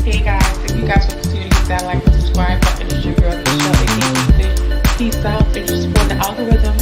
Hey guys, thank you guys for continuing to hit that like and subscribe button. It's your girl, Michelle, aka Peace out. Thanks for supporting the algorithm.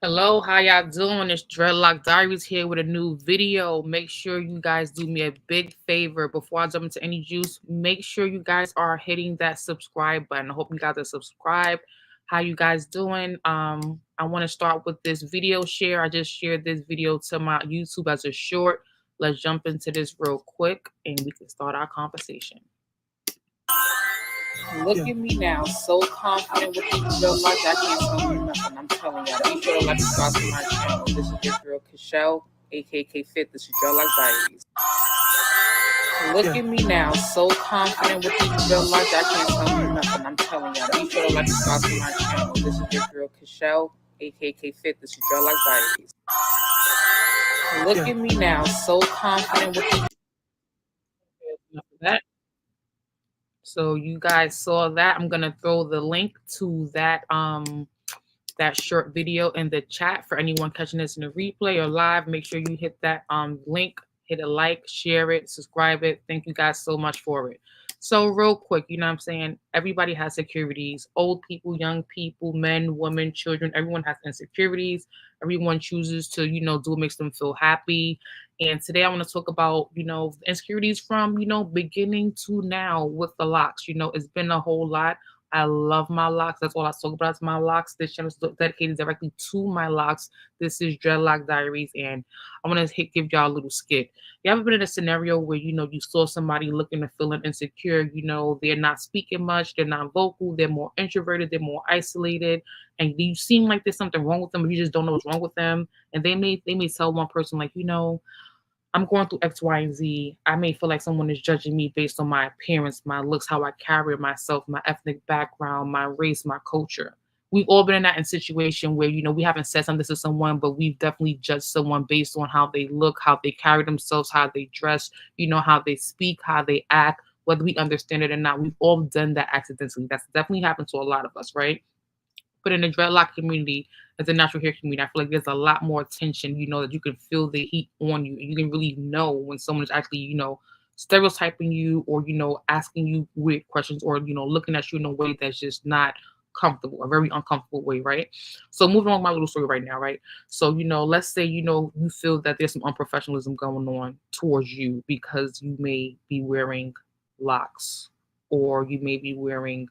Hello, how y'all doing? It's Dreadlock Diaries here with a new video. Make sure you guys do me a big favor before I jump into any juice. Make sure you guys are hitting that subscribe button. I hope you guys are subscribed. How you guys doing? I want to start with this video share. I just shared this video to my YouTube as a short. Let's jump into this real quick and we can start our conversation. Look at me now, so confident with these real life. I can't tell you nothing. I'm telling y'all. Be sure to like subscribe to my channel. This is your girl, Michelle, aka Fit. This is Your Life Diaries. Look at me now, so confident with these real life. I can't tell you nothing. I'm telling y'all. Be sure to like subscribe to my channel. This is your girl, Michelle, aka Fit. This is Your Life Diaries. Look at me now, so confident with these. Enough of that. So you guys saw that. I'm gonna throw the link to that that short video in the chat for anyone catching this in a replay or live. Make sure you hit that link, hit a like, share it, subscribe it. Thank you guys so much for it. So real quick, you know what I'm saying? Everybody has insecurities. Old people, young people, men, women, children, everyone has insecurities. Everyone chooses to, do what makes them feel happy. And today I want to talk about, insecurities from, beginning to now with the locks. It's been a whole lot. I love my locks. That's all I talk about is my locks. This channel is dedicated directly to my locks. This is Dreadlock Diaries, and I want to give y'all a little skit. You ever been in a scenario where, you saw somebody looking and feeling insecure, they're not speaking much, they're not vocal, they're more introverted, they're more isolated, and you seem like there's something wrong with them, but you just don't know what's wrong with them. And they may tell one person like, I'm going through X, Y, and Z. I may feel like someone is judging me based on my appearance, my looks, how I carry myself, my ethnic background, my race, my culture. We've all been in that situation where, we haven't said something to someone, but we've definitely judged someone based on how they look, how they carry themselves, how they dress, how they speak, how they act, whether we understand it or not. We've all done that accidentally. That's definitely happened to a lot of us, right? But in the dreadlock community, as a natural hair community, I feel like there's a lot more attention, that you can feel the heat on you. And you can really know when someone is actually, stereotyping you or, asking you weird questions or, looking at you in a way that's just not comfortable, a very uncomfortable way, right? So moving on with my little story right now, right? So, let's say, you feel that there's some unprofessionalism going on towards you because you may be wearing locks or you may be wearing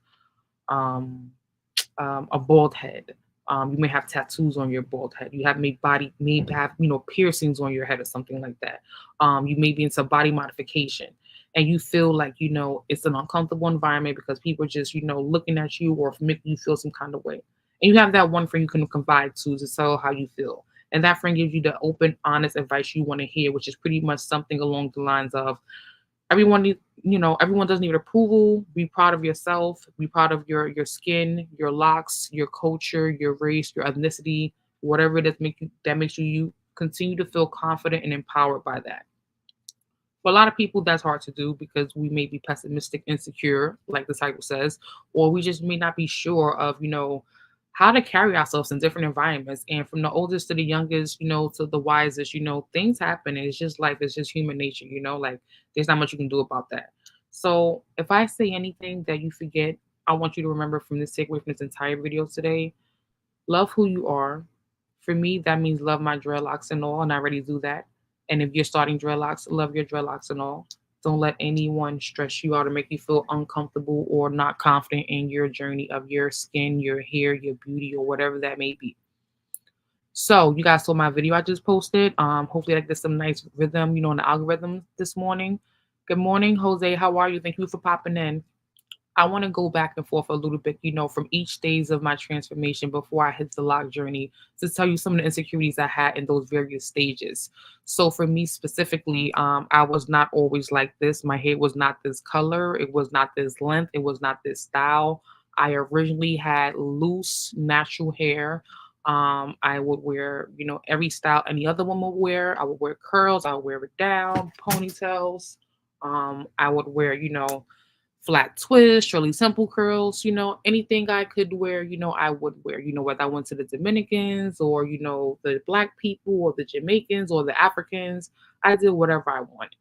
a bald head. You may have tattoos on your bald head. You may have piercings on your head or something like that. You may be into body modification, and you feel like it's an uncomfortable environment because people are just looking at you or making you feel some kind of way. And you have that one friend you can confide to tell how you feel, and that friend gives you the open, honest advice you want to hear, which is pretty much something along the lines of everyone everyone doesn't need approval. Be proud of yourself, be proud of your skin, your locks, your culture, your race, your ethnicity, whatever it is that makes you continue to feel confident and empowered by that. For a lot of people, that's hard to do because we may be pessimistic, insecure, like the title says, or we just may not be sure of how to carry ourselves in different environments. And from the oldest to the youngest, to the wisest, things happen. And it's just life. It's just human nature, like there's not much you can do about that. So if I say anything that you forget, I want you to remember from this takeaway from this entire video today, love who you are. For me, that means love my dreadlocks and all, and I already do that. And if you're starting dreadlocks, love your dreadlocks and all. Don't let anyone stress you out or make you feel uncomfortable or not confident in your journey of your skin, your hair, your beauty, or whatever that may be. So you guys saw my video I just posted. Hopefully I get some nice rhythm, in the algorithm this morning. Good morning, Jose. How are you? Thank you for popping in. I want to go back and forth a little bit, from each stage of my transformation before I hit the lock journey to tell you some of the insecurities I had in those various stages. So for me specifically, I was not always like this. My hair was not this color. It was not this length. It was not this style. I originally had loose, natural hair. I would wear, every style any other woman would wear. I would wear curls. I would wear it down, ponytails. I would wear, flat twist, Shirley Simple curls, anything I could wear, I would wear, whether I went to the Dominicans or, the black people or the Jamaicans or the Africans, I did whatever I wanted.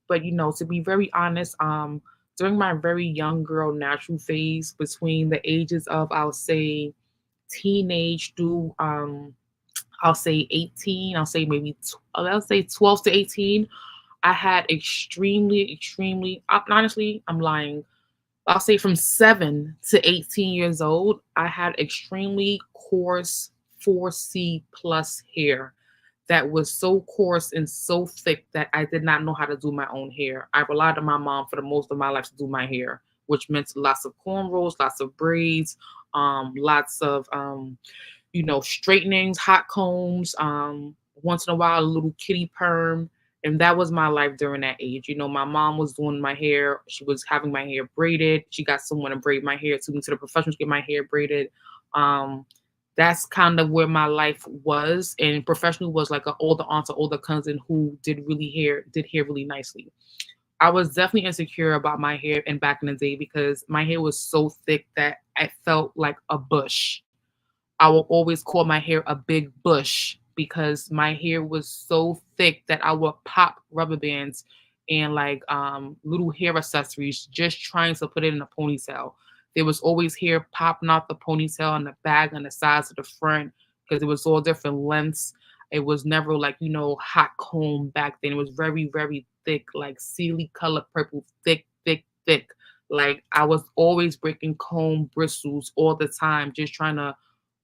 But, to be very honest, during my very young girl natural phase between the ages of, I'll say, teenage through, I'll say 18, I'll say 12 to 18, I had extremely, honestly, I'm lying. I'll say from 7 to 18 years old, I had extremely coarse 4C plus hair that was so coarse and so thick that I did not know how to do my own hair. I relied on my mom for the most of my life to do my hair, which meant lots of cornrows, lots of braids, lots of straightenings, hot combs, once in a while a little kitty perm. And that was my life during that age. My mom was doing my hair. She was having my hair braided. She got someone to braid my hair, took me to the professionals to get my hair braided. Um, that's kind of where my life was. And professional was like an older aunt or older cousin who did hair really nicely. I was definitely insecure about my hair and back in the day because my hair was so thick that I felt like a bush. I will always call my hair a big bush because my hair was so thick that I would pop rubber bands and like little hair accessories just trying to put it in a ponytail. There was always hair popping out the ponytail and the bag on the sides of the front because it was all different lengths. It was never like, hot comb back then. It was very, very thick, like sealy color purple, thick, thick, thick. Like I was always breaking comb bristles all the time, just trying to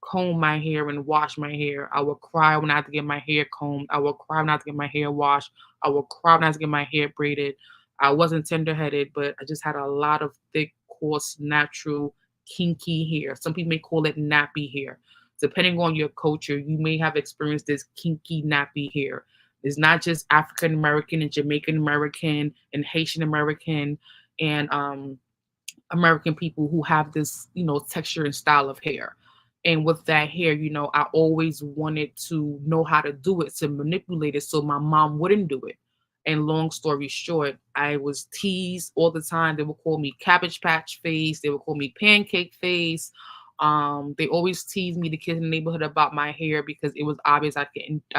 comb my hair and wash my hair. I would cry when I had to get my hair combed. I would cry when I had to get my hair washed. I would cry when I had to get my hair braided. I wasn't tender headed, but I just had a lot of thick, coarse, natural, kinky hair. Some people may call it nappy hair. Depending on your culture, you may have experienced this kinky, nappy hair. It's not just African American and Jamaican American and Haitian American and American people who have this, texture and style of hair. And with that hair, I always wanted to know how to do it, to manipulate it so my mom wouldn't do it. And long story short, I was teased all the time. They would call me cabbage patch face. They would call me pancake face. They always teased me, the kids in the neighborhood, about my hair because it was obvious I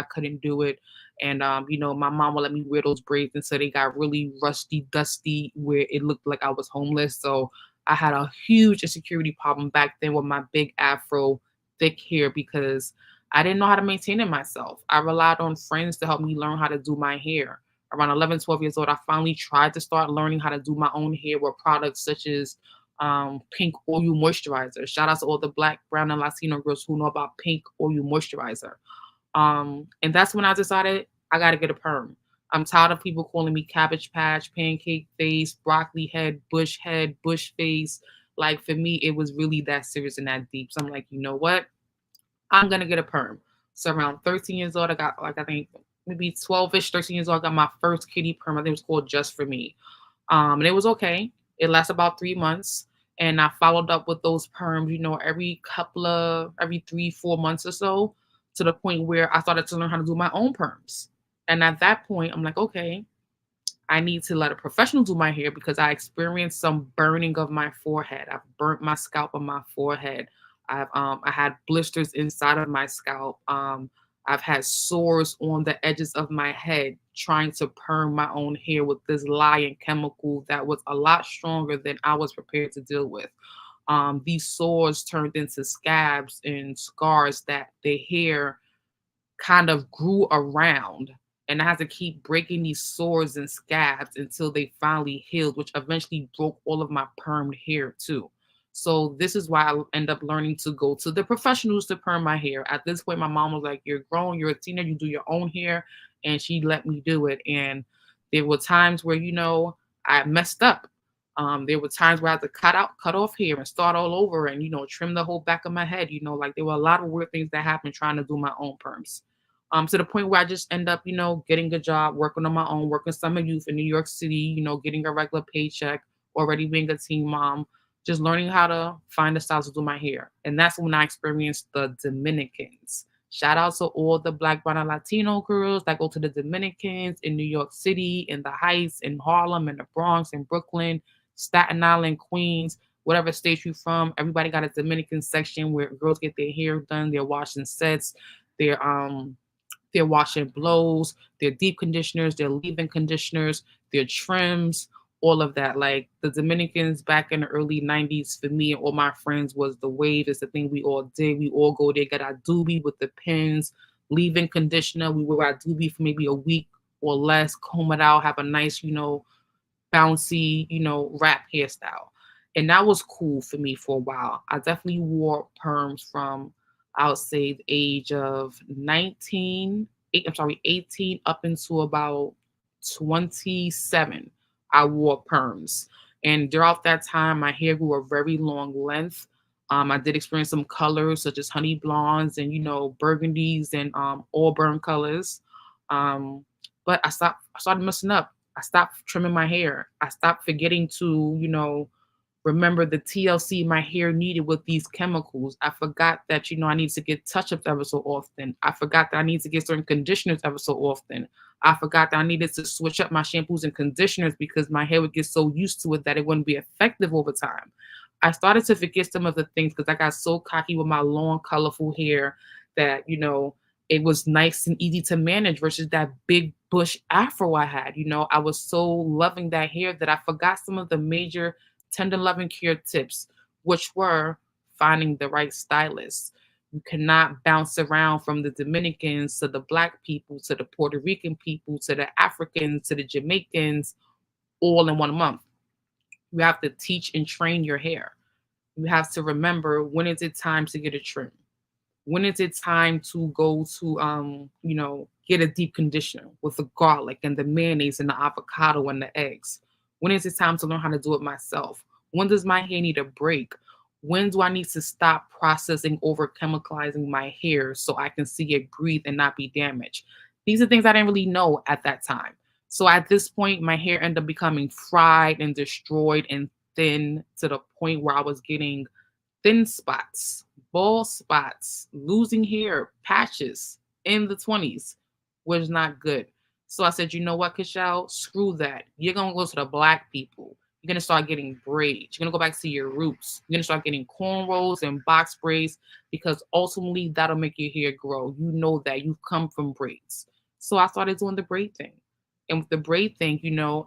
couldn't do it. And my mom would let me wear those braids until they got really rusty, dusty, where it looked like I was homeless. So I had a huge insecurity problem back then with my big afro, thick hair because I didn't know how to maintain it myself. I relied on friends to help me learn how to do my hair. Around 11, 12 years old, I finally tried to start learning how to do my own hair with products such as pink oil moisturizer. Shout out to all the black, brown, and Latino girls who know about pink oil moisturizer. And that's when I decided I got to get a perm. I'm tired of people calling me cabbage patch, pancake face, broccoli head, bush face. Like for me, it was really that serious and that deep. So I'm like, you know what? I'm gonna get a perm. So around 13 years old, I got like I think maybe 12-ish, 13 years old, I got my first kitty perm. I think it was called Just For Me. And it was okay. It lasted about 3 months. And I followed up with those perms, every 3, 4 months or so, to the point where I started to learn how to do my own perms. And at that point, I'm like, okay, I need to let a professional do my hair because I experienced some burning of my forehead. I've burnt my scalp on my forehead. I had blisters inside of my scalp. I've had sores on the edges of my head trying to perm my own hair with this lye chemical that was a lot stronger than I was prepared to deal with. These sores turned into scabs and scars that the hair kind of grew around. And I had to keep breaking these sores and scabs until they finally healed, which eventually broke all of my permed hair too. So this is why I end up learning to go to the professionals to perm my hair. At this point, my mom was like, "You're grown, you're a teenager, you do your own hair," and she let me do it. And there were times where I messed up. There were times where I had to cut off hair and start all over, and trim the whole back of my head. Like there were a lot of weird things that happened trying to do my own perms. To the point where I just end up, getting a job, working on my own, working summer youth in New York City, getting a regular paycheck, already being a teen mom, just learning how to find the styles to do my hair. And that's when I experienced the Dominicans. Shout out to all the Black, brown, and Latino girls that go to the Dominicans in New York City, in the Heights, in Harlem, in the Bronx, in Brooklyn. Staten Island, Queens, whatever state you're from, everybody got a Dominican section where girls get their hair done, they're washing sets, they're washing blows, their deep conditioners, their leave-in conditioners, their trims, all of that. Like the Dominicans back in the early 90s, for me and all my friends, was the wave. It's the thing we all did. We all go there, get our doobie with the pins, leave-in conditioner. We wear our doobie for maybe a week or less, comb it out, have a nice, bouncy, wrap hairstyle. And that was cool for me for a while. I definitely wore perms from, I would say, the age of 18 up into about 27. I wore perms. And throughout that time, my hair grew a very long length. I did experience some colors such as honey blondes and, burgundies and auburn colors. But I started messing up. I stopped trimming my hair. I stopped forgetting to, remember the TLC my hair needed with these chemicals. I forgot that, I need to get touch-ups ever so often. I forgot that I need to get certain conditioners ever so often. I forgot that I needed to switch up my shampoos and conditioners because my hair would get so used to it that it wouldn't be effective over time. I started to forget some of the things because I got so cocky with my long, colorful hair that, it was nice and easy to manage versus that big bush afro I had. I was so loving that hair that I forgot some of the major tender loving care tips, which were finding the right stylist. You cannot bounce around from the Dominicans to the Black people to the Puerto Rican people to the Africans to the Jamaicans all in 1 month. You have to teach and train your hair. You have to remember, when is it time to get a trim? When is it time to go to get a deep conditioner with the garlic and the mayonnaise and the avocado and the eggs? When is it time to learn how to do it myself? When does my hair need a break? When do I need to stop processing over chemicalizing my hair so I can see it breathe and not be damaged? These are things I didn't really know at that time. So at this point, my hair ended up becoming fried and destroyed and thin to the point where I was getting thin spots, bald spots, losing hair, patches in the 20s was not good. So I said, you know what, Kashal, screw that. You're going to go to the Black people. You're going to start getting braids. You're going to go back to your roots. You're going to start getting cornrows and box braids because ultimately that'll make your hair grow. You know that. You've come from braids. So I started doing the braid thing. And with the braid thing,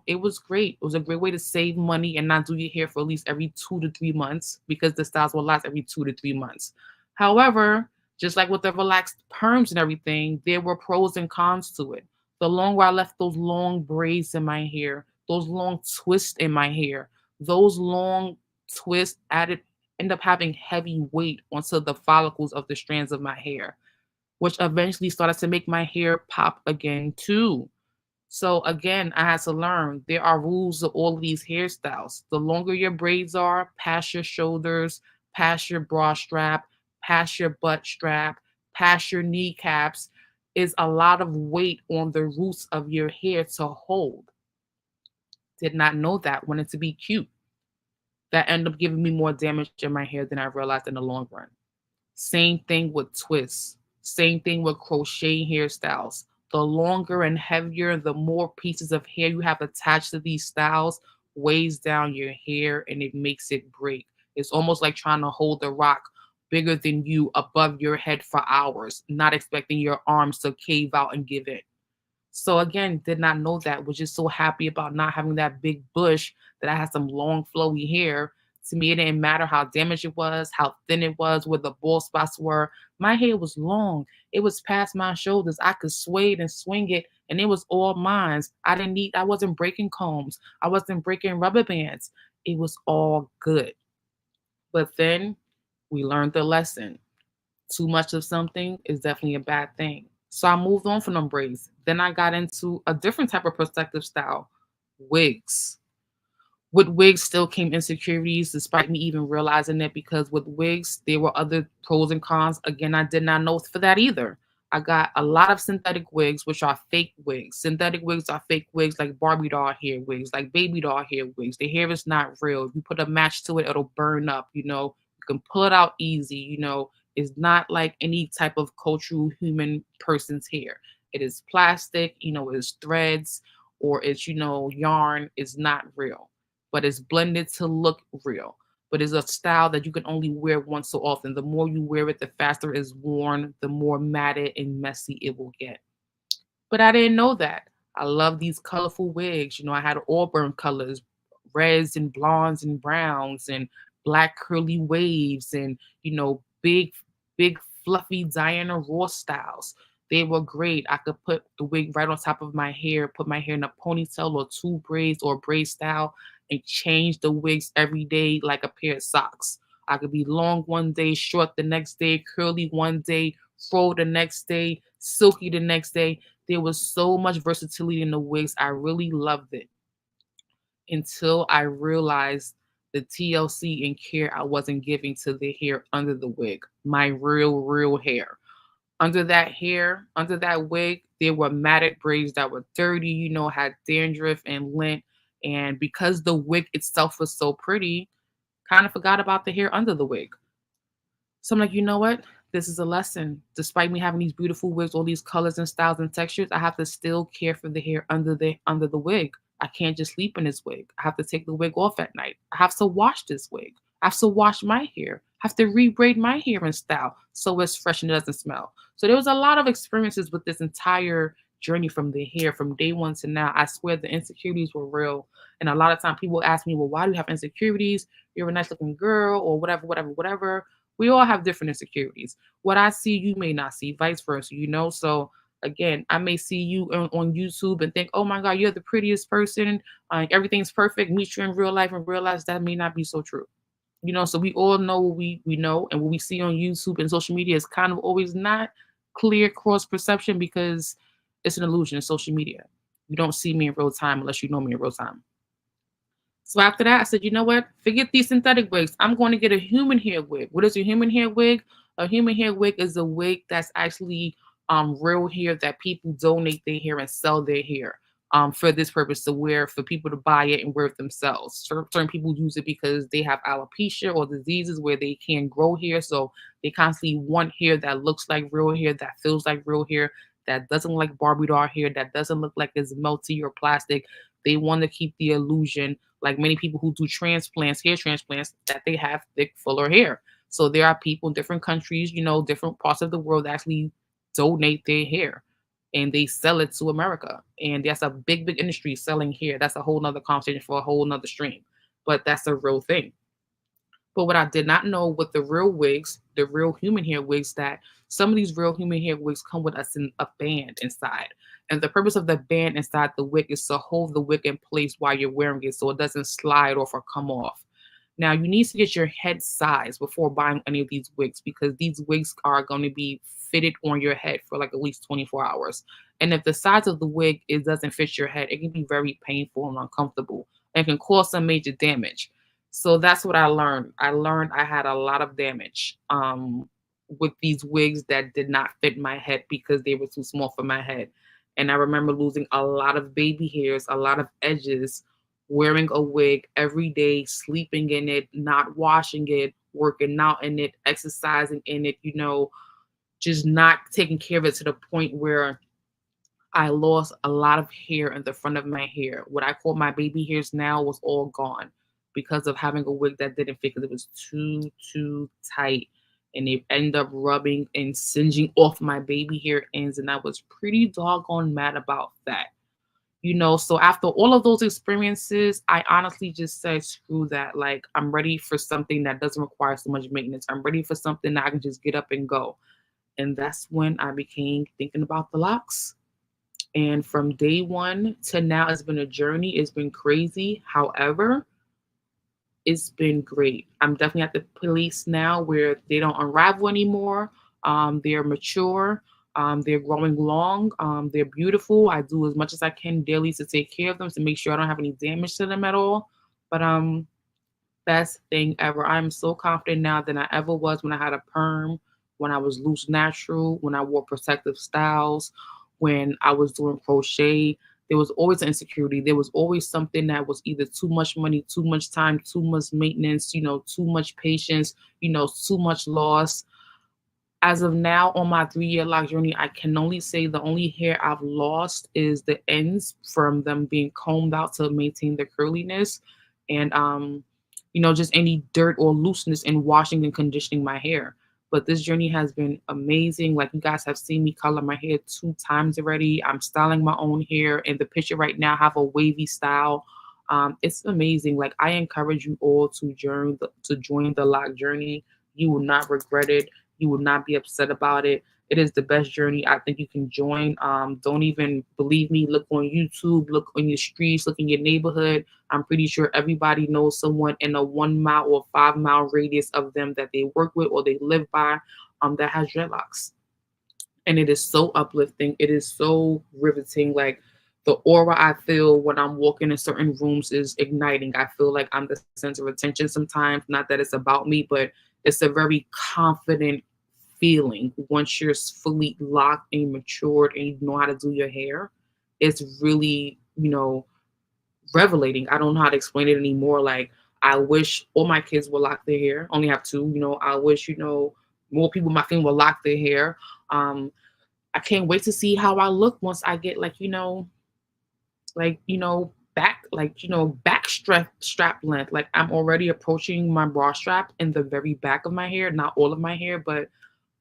it was great. It was a great way to save money and not do your hair for at least every 2 to 3 months because the styles will last every 2 to 3 months. However, just like with the relaxed perms and everything, there were pros and cons to it. The longer I left those long braids in my hair, those long twists in my hair, those long twists end up having heavy weight onto the follicles of the strands of my hair, which eventually started to make my hair pop again too. So again, I had to learn there are rules to all of these hairstyles. The longer your braids are, past your shoulders, past your bra strap, past your butt strap, past your kneecaps, is a lot of weight on the roots of your hair to hold. Did not know that. Wanted to be cute. That ended up giving me more damage in my hair than I realized in the long run. Same thing with twists. Same thing with crochet hairstyles. The longer and heavier, the more pieces of hair you have attached to these styles weighs down your hair and it makes it break. It's almost like trying to hold a rock bigger than you above your head for hours, not expecting your arms to cave out and give in. So again, did not know that. Was just so happy about not having that big bush that I had some long flowy hair. To me, it didn't matter how damaged it was, how thin it was, where the bald spots were. My hair was long. It was past my shoulders. I could sway it and swing it, and it was all mine. I wasn't breaking combs. I wasn't breaking rubber bands. It was all good. But then we learned the lesson. Too much of something is definitely a bad thing. So I moved on from them braids. Then I got into a different type of protective style, wigs. With wigs still came insecurities, despite me even realizing it, because with wigs, there were other pros and cons. Again, I did not know for that either. I got a lot of synthetic wigs, which are fake wigs. Synthetic wigs are fake wigs like Barbie doll hair wigs, like baby doll hair wigs. The hair is not real. If you put a match to it, it'll burn up, You can pull it out easy. It's not like any type of cultural human person's hair. It is plastic, it's threads or it's, yarn. It's not real. but it's blended to look real. But it's a style that you can only wear once so often. The more you wear it, the faster it's worn, the more matted and messy it will get. But I didn't know that. I love these colorful wigs. I had auburn colors, reds and blondes and browns and black curly waves and, big fluffy Diana Ross styles. They were great. I could put the wig right on top of my hair, put my hair in a ponytail or two braids or braid style and change the wigs every day like a pair of socks. I could be long one day, short the next day, curly one day, fro the next day, silky the next day. There was so much versatility in the wigs. I really loved it until I realized the TLC and care I wasn't giving to the hair under the wig, my real hair. Under that wig, there were matted braids that were dirty, had dandruff and lint. And because the wig itself was so pretty, kind of forgot about the hair under the wig. So I'm like, you know what? This is a lesson. Despite me having these beautiful wigs, all these colors and styles and textures, I have to still care for the hair under the wig. I can't just sleep in this wig. I have to take the wig off at night. I have to wash this wig. I have to wash my hair. I have to rebraid my hair in style so it's fresh and it doesn't smell. So there was a lot of experiences with this entire journey from the hair from day one to now. I swear the insecurities were real. And a lot of time people ask me, well, why do you have insecurities? You're a nice looking girl or whatever. We all have different insecurities. What I see, you may not see, vice versa. So again, I may see you on YouTube and think, oh my God, you're the prettiest person. Everything's perfect. Meet you in real life and realize that may not be so true. So we all know what we know, and what we see on YouTube and social media is kind of always not clear cross perception because it's an illusion. Social media. You don't see me in real time unless you know me in real time. So after that, I said, you know what? Forget these synthetic wigs. I'm going to get a human hair wig. What is a human hair wig? A human hair wig is a wig that's actually real hair that people donate their hair and sell their hair for this purpose to wear, for people to buy it and wear it themselves. Certain people use it because they have alopecia or diseases where they can't grow hair. So they constantly want hair that looks like real hair, that feels like real hair, that doesn't look like Barbie doll hair, that doesn't look like it's melty or plastic. They want to keep the illusion, like many people who do transplants, hair transplants, that they have thick, fuller hair. So there are people in different countries, different parts of the world that actually donate their hair and they sell it to America. And that's a big industry selling hair. That's a whole nother conversation for a whole nother stream. But that's a real thing. But what I did not know with the real wigs, the real human hair wigs, that some of these real human hair wigs come with a band inside. And the purpose of the band inside the wig is to hold the wig in place while you're wearing it so it doesn't slide off or come off. Now, you need to get your head size before buying any of these wigs because these wigs are going to be fitted on your head for like at least 24 hours. And if the size of the wig doesn't fit your head, it can be very painful and uncomfortable and can cause some major damage. So that's what I learned. I learned I had a lot of damage with these wigs that did not fit my head because they were too small for my head. And I remember losing a lot of baby hairs, a lot of edges, wearing a wig every day, sleeping in it, not washing it, working out in it, exercising in it, just not taking care of it to the point where I lost a lot of hair in the front of my hair. What I call my baby hairs now was all gone because of having a wig that didn't fit because it was too tight. And it ended up rubbing and singeing off my baby hair ends. And I was pretty doggone mad about that. So after all of those experiences, I honestly just said, screw that. Like, I'm ready for something that doesn't require so much maintenance. I'm ready for something that I can just get up and go. And that's when I became thinking about the locks. And from day one to now, it's been a journey. It's been crazy. However, it's been great. I'm definitely at the place now where they don't unravel anymore. They're mature. They're growing long. They're beautiful. I do as much as I can daily to take care of them to make sure I don't have any damage to them at all. But best thing ever. I'm so confident now than I ever was when I had a perm, when I was loose natural, when I wore protective styles, when I was doing crochet. There was always an insecurity. There was always something that was either too much money, too much time, too much maintenance, too much patience, too much loss. As of now, on my 3-year lock journey, I can only say the only hair I've lost is the ends from them being combed out to maintain the curliness. and you know, just any dirt or looseness in washing and conditioning my hair. But this journey has been amazing. Like, you guys have seen me color my hair 2 times already. I'm styling my own hair, and the picture right now have a wavy style. It's amazing. Like, I encourage you all to join the Locd journey. You will not regret it. You will not be upset about it. It is the best journey I think you can join. Don't even believe me. Look on YouTube, look on your streets, look in your neighborhood. I'm pretty sure everybody knows someone in a 1 mile or 5 mile radius of them that they work with or they live by, that has dreadlocks. And it is so uplifting. It is so riveting. Like, the aura I feel when I'm walking in certain rooms is igniting. I feel like I'm the center of attention sometimes. Not that it's about me, but it's a very confident feeling once you're fully locked and matured and you know how to do your hair. It's really, you know, revelating. I don't know how to explain it anymore. Like, I wish all my kids would lock their hair. Only have two. You know, I wish, you know, more people in my family would lock their hair. I can't wait to see how I look once I get, like, back, back strap length. Like, I'm already approaching my bra strap in the very back of my hair, not all of my hair, but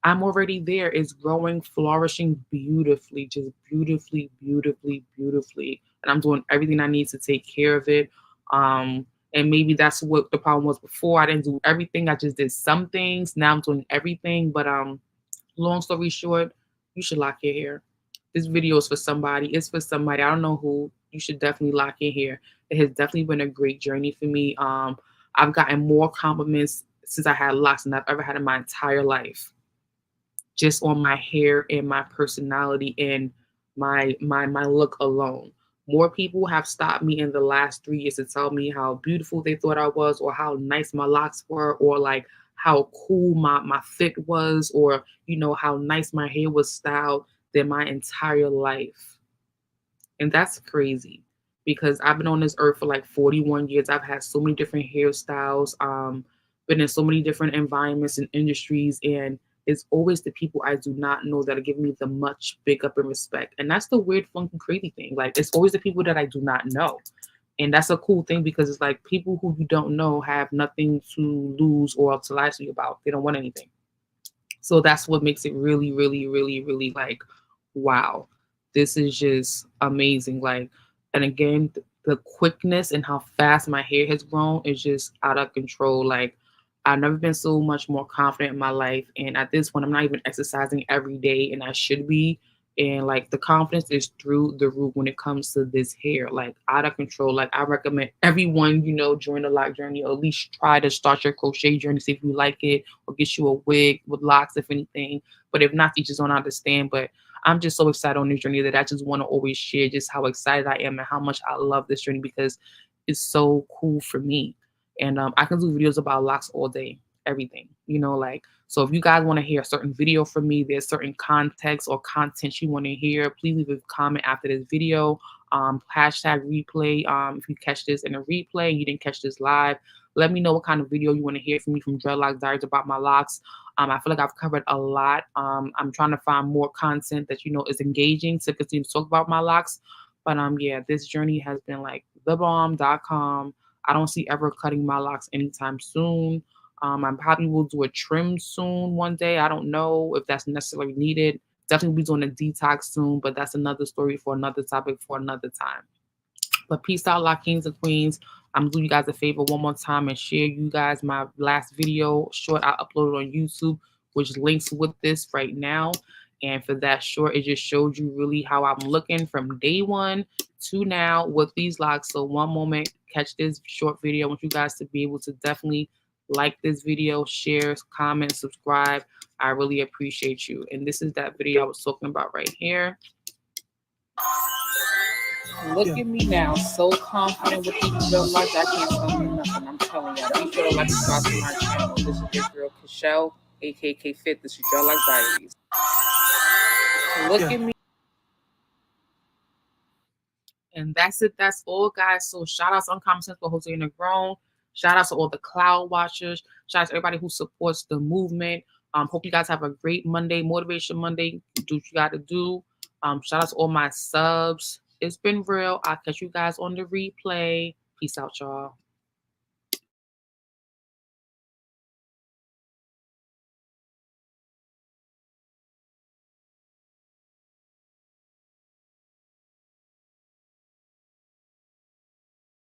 I'm already there. It's growing, flourishing beautifully, just beautifully, beautifully, beautifully. And I'm doing everything I need to take care of it. And maybe that's what the problem was before. I didn't do everything. I just did some things. Now I'm doing everything. But long story short, you should lock your hair. This video is for somebody. It's for somebody. I don't know who. You should definitely lock your hair. It has definitely been a great journey for me. I've gotten more compliments since I had locks than I've ever had in my entire life, just on my hair and my personality and my look alone. More people have stopped me in the last 3 years to tell me how beautiful they thought I was, or how nice my locks were, or like how cool my fit was, or how nice my hair was styled, than my entire life. And that's crazy, because I've been on this earth for like 41 years. I've had so many different hairstyles, been in so many different environments and industries, and it's always the people I do not know that are giving me the much big up and respect. And that's the weird, funky, crazy thing. Like, it's always the people that I do not know. And that's a cool thing, because it's like people who you don't know have nothing to lose or to lie to you about. They don't want anything. So that's what makes it really, really, really, really like, wow, this is just amazing. Like, and again, the quickness and how fast my hair has grown is just out of control. Like, I've never been so much more confident in my life. And at this point, I'm not even exercising every day, and I should be. And like, the confidence is through the roof when it comes to this hair, like out of control. Like, I recommend everyone, join the Locd journey, or at least try to start your crochet journey, see if you like it, or get you a wig with locks, if anything. But if not, you just don't understand. But I'm just so excited on this journey that I just want to always share just how excited I am and how much I love this journey, because it's so cool for me. And I can do videos about locks all day, everything, like, so if you guys want to hear a certain video from me, there's certain context or content you want to hear, please leave a comment after this video. Hashtag replay. If you catch this in a replay and you didn't catch this live, let me know what kind of video you want to hear from me from Dreadlocks Diaries about my locks. I feel like I've covered a lot. I'm trying to find more content that is engaging to continue to talk about my locks. But yeah, this journey has been like thebomb.com. I don't see ever cutting my locks anytime soon. I probably will do a trim soon one day. I don't know if that's necessarily needed. Definitely be doing a detox soon, but that's another story for another topic for another time. But peace out, Lock Kings and Queens. I'm gonna do you guys a favor one more time and share you guys my last video short I uploaded on YouTube, which links with this right now. And for that short, it just showed you really how I'm looking from day one to now with these locks. So one moment, catch this short video. I want you guys to be able to definitely like this video, share, comment, subscribe. I really appreciate you. And this is that video I was talking about right here. Look at me now, so confident with these dreadlocks. I can't tell you nothing. I'm telling y'all. Be sure to like and subscribe to my channel. This is your girl, Kashel, aka Fit. This is Dreadlocks Diaries. Look at me. And that's it. That's all, guys. So shout out to Uncommon Sense for Jose and the Grown. Shout out to all the cloud watchers. Shout out to everybody who supports the movement. Hope you guys have a great Monday, Motivation Monday. Do what you got to do. Shout out to all my subs. It's been real. I'll catch you guys on the replay. Peace out, y'all.